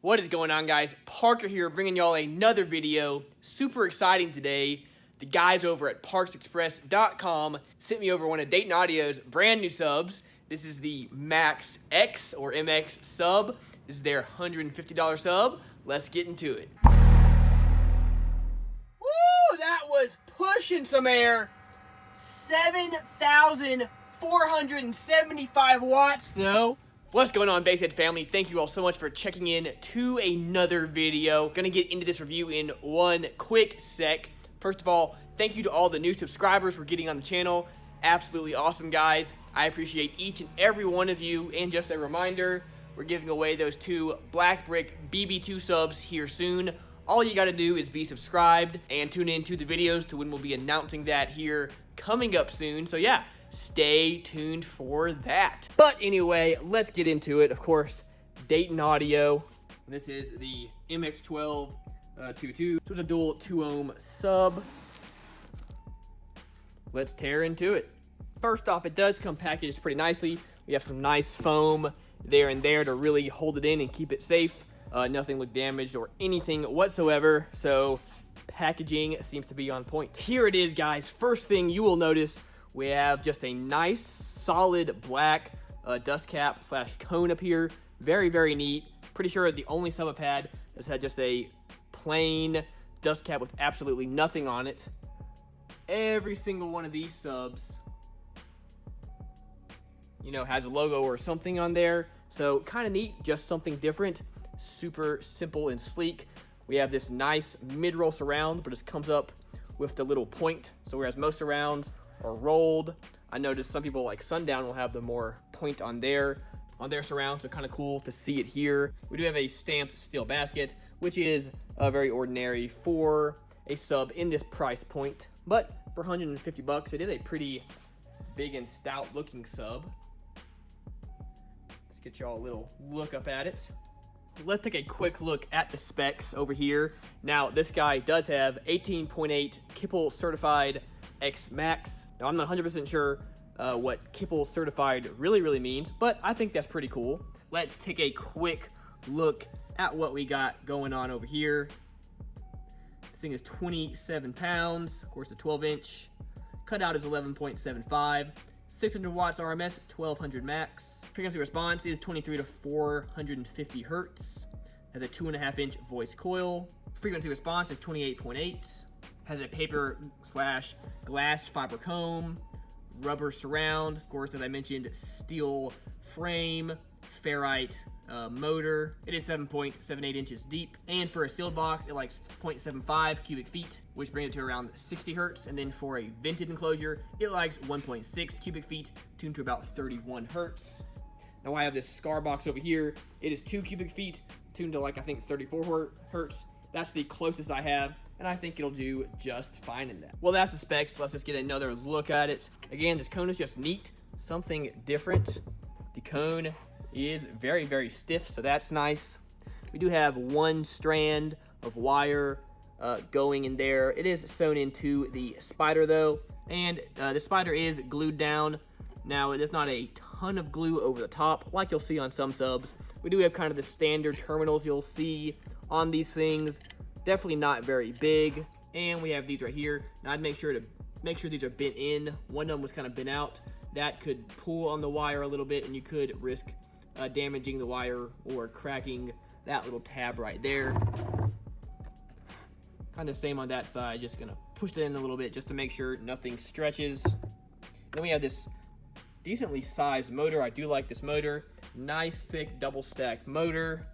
What is going on, guys? Parker here, bringing y'all another video. Super exciting today. The guys over at partsexpress.com sent me over one of Dayton Audio's brand new subs. This is the Max X or MX sub. This is their $150 sub. Let's get into it. Woo! That was pushing some air. 7,475 watts though. What's going on, Basshead family? Thank you all so much for checking in to another video. Gonna get into this review in one quick sec. First of all, thank you to all the new subscribers we're getting on the channel. Absolutely awesome, guys. I appreciate each and every one of you. And just a reminder, we're giving away those 2 Black Brick BB2 subs here soon. All you gotta do is be subscribed and tune in to the videos to when we'll be announcing that here coming up soon. So yeah, stay tuned for that. But anyway, let's get into it. Of course, Dayton Audio. This is the MX12 22. So it's a dual 2-ohm sub. Let's tear into it. First off, it does come packaged pretty nicely. We have some nice foam there and there to really hold it in and keep it safe. Nothing looked damaged or anything whatsoever. So packaging seems to be on point. Here it is, guys. First thing you will notice, we have just a nice solid black dust cap / cone up here. Very, very neat. Pretty sure the only sub I've had has had just a plain dust cap with absolutely nothing on it. Every single one of these subs, you know, has a logo or something on there. So kind of neat, just something different. Super simple and sleek. We have this nice mid-roll surround, but it comes up with the little point. So whereas most surrounds are rolled, I noticed some people like Sundown will have the more point on their surround, so kind of cool to see it here. We do have a stamped steel basket, which is very ordinary for a sub in this price point, but for 150 bucks, it is a pretty big and stout looking sub. Let's get y'all a little look up at it. Let's take a quick look at the specs over here. Now, this guy does have 18.8 Kipple certified X Max. Now, I'm not 100% sure what Kipple certified really means, but I think that's pretty cool. Let's take a quick look at what we got going on over here. This thing is 27 pounds. Of course, the 12-inch cutout is 11.75. 600 watts RMS, 1200 max. Frequency response is 23 to 450 hertz. Has a 2.5-inch voice coil. Frequency response is 28.8. Has a paper / glass fiber comb. Rubber surround, of course, as I mentioned, steel frame, ferrite motor. It is 7.78 inches deep, and for a sealed box, it likes 0.75 cubic feet, which brings it to around 60 hertz. And then for a vented enclosure, it likes 1.6 cubic feet, tuned to about 31 hertz. Now I have this Scar box over here. It is 2 cubic feet, tuned to like I think 34 hertz. That's the closest I have, and I think it'll do just fine in that. Well, that's the specs. Let's just get another look at it. Again, this cone is just neat, something different. The cone is very stiff, so that's nice. We do have 1 strand of wire going in there. It is sewn into the spider though, and the spider is glued down. Now, there's not a ton of glue over the top like you'll see on some subs. We do have kind of the standard terminals you'll see on these things. Definitely not very big. And we have these right here. Now, I'd make sure these are bent in. One of them was kind of bent out. That could pull on the wire a little bit, and you could risk damaging the wire or cracking that little tab right there. Kind of same on that side. Just gonna push it in a little bit just to make sure nothing stretches. Then we have this decently sized motor. I do like this motor. Nice thick double stack motor.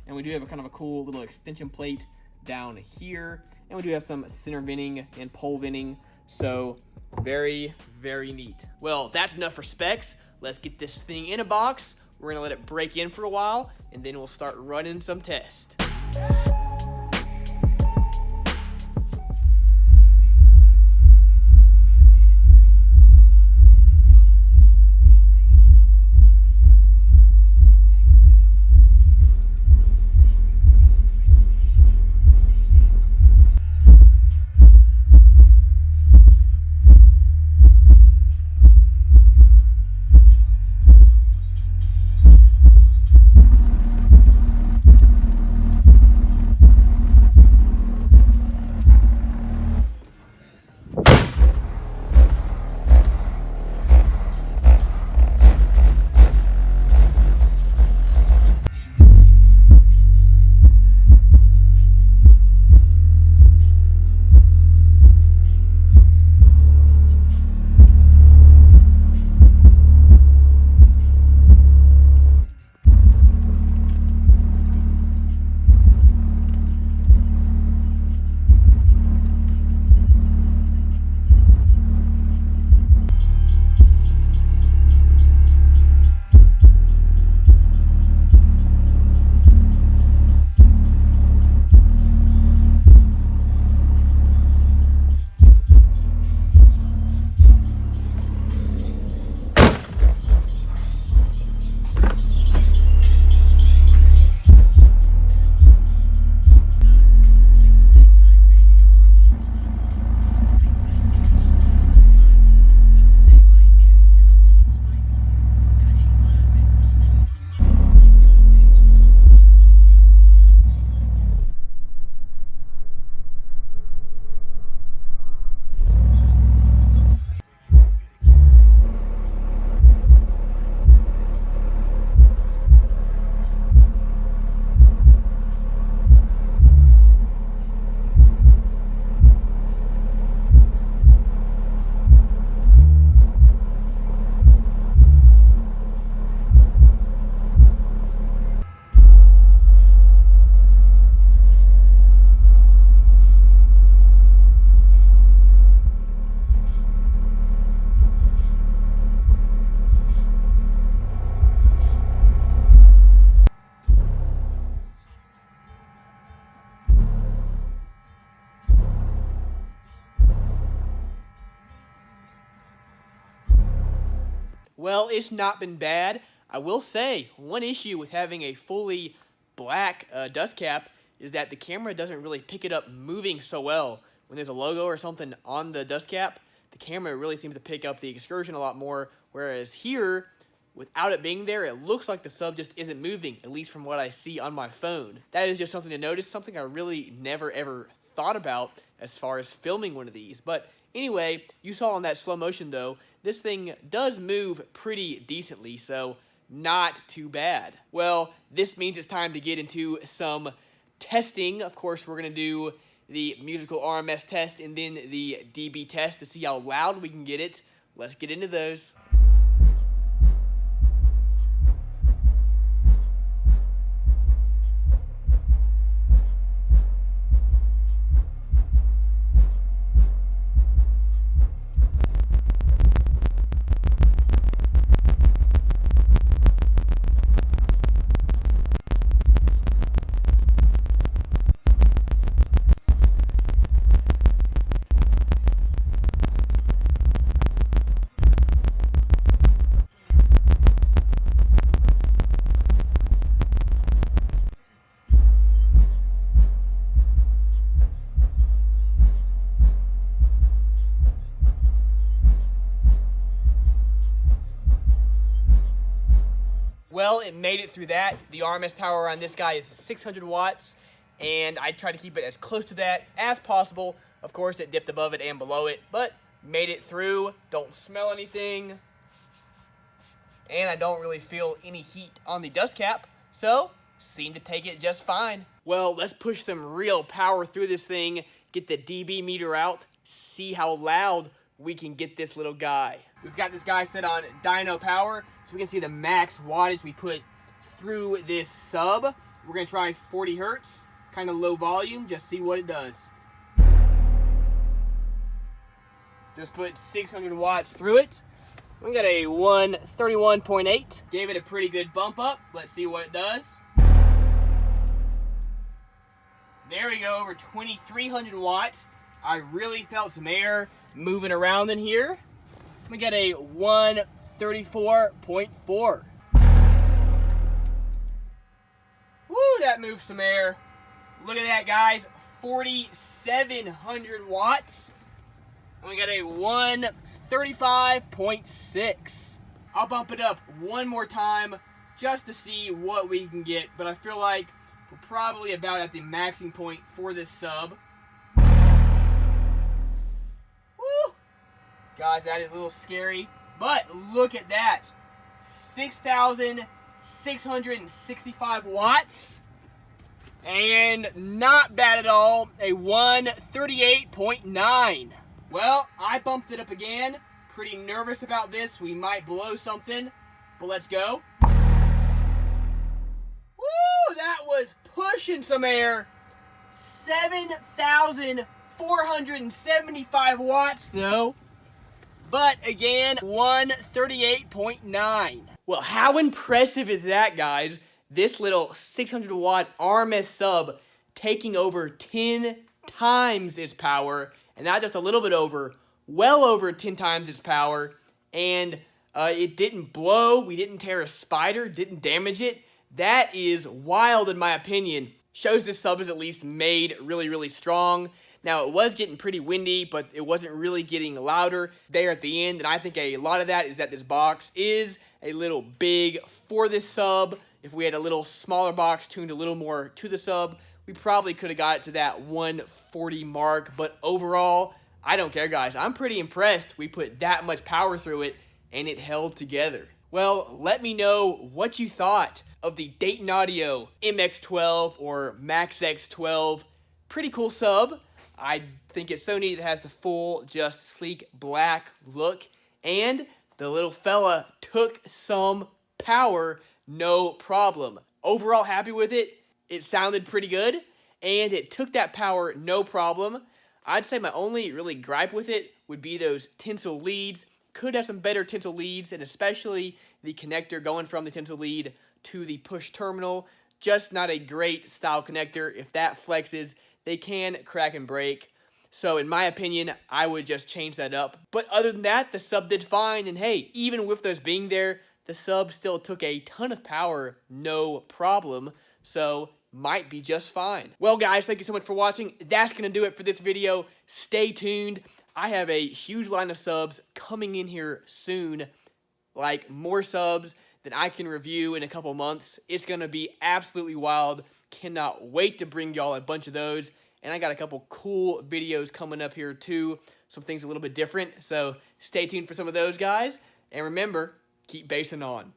And we do have a kind of a cool little extension plate down here. And we do have some center venting and pole venting. So very neat. Well, that's enough for specs. Let's get this thing in a box. We're gonna let it break in for a while, and then we'll start running some tests. Well, it's not been bad. I will say, one issue with having a fully black dust cap is that the camera doesn't really pick it up moving so well. When there's a logo or something on the dust cap, the camera really seems to pick up the excursion a lot more, whereas here, without it being there, it looks like the sub just isn't moving, at least from what I see on my phone. That is just something to notice, something I really never ever thought about as far as filming one of these. But anyway, you saw on that slow motion though, this thing does move pretty decently, so not too bad. Well, this means it's time to get into some testing. Of course, we're going to do the musical RMS test and then the dB test to see how loud we can get it. Let's get into those. Well, it made it through that. The RMS power on this guy is 600 watts, and I tried to keep it as close to that as possible. Of course, it dipped above it and below it, but made it through. Don't smell anything, and I don't really feel any heat on the dust cap, so seemed to take it just fine. Well, let's push some real power through this thing, get the dB meter out, see how loud we can get this little guy. We've got this guy set on dyno power, so we can see the max wattage we put through this sub. We're gonna try 40 hertz, kind of low volume, just see what it does. Just put 600 watts through it. We got a 131.8. Gave it a pretty good bump up. Let's see what it does. There we go, over 2,300 watts. I really felt some air moving around in here. We got a 134.4. Woo, that moved some air. Look at that, guys. 4,700 watts. And we got a 135.6. I'll bump it up one more time just to see what we can get, but I feel like we're probably about at the maxing point for this sub. Guys, that is a little scary, but look at that. 6,665 watts, and not bad at all, a 138.9. Well, I bumped it up again. Pretty nervous about this. We might blow something, but let's go. Woo, that was pushing some air. 7,475 watts, though. But again, 138.9. Well, how impressive is that, guys? This little 600 watt RMS sub taking over 10 times its power, and not just a little bit over, well over 10 times its power, and it didn't blow, we didn't tear a spider, didn't damage it. That is wild in my opinion. Shows this sub is at least made really, really strong. Now, it was getting pretty windy, but it wasn't really getting louder there at the end, and I think a lot of that is that this box is a little big for this sub. If we had a little smaller box tuned a little more to the sub, we probably could have got it to that 140 mark, but overall, I don't care, guys. I'm pretty impressed we put that much power through it, and it held together. Well, let me know what you thought of the Dayton Audio MX12 or Max X12. Pretty cool sub. I think it's so neat it has the full, just sleek black look, and the little fella took some power, no problem. Overall happy with it. It sounded pretty good, and it took that power, no problem. I'd say my only really gripe with it would be those tinsel leads. Could have some better tinsel leads, and especially the connector going from the tinsel lead to the push terminal. Just not a great style connector. If that flexes, they can crack and break. So in my opinion, I would just change that up. But other than that, the sub did fine. And hey, even with those being there, the sub still took a ton of power, no problem. So might be just fine. Well guys, thank you so much for watching. That's going to do it for this video. Stay tuned. I have a huge line of subs coming in here soon. Like more subs than I can review in a couple months. It's going to be absolutely wild. Cannot wait to bring y'all a bunch of those. And I got a couple cool videos coming up here too. Some things a little bit different. So stay tuned for some of those, guys. And remember, keep basing on.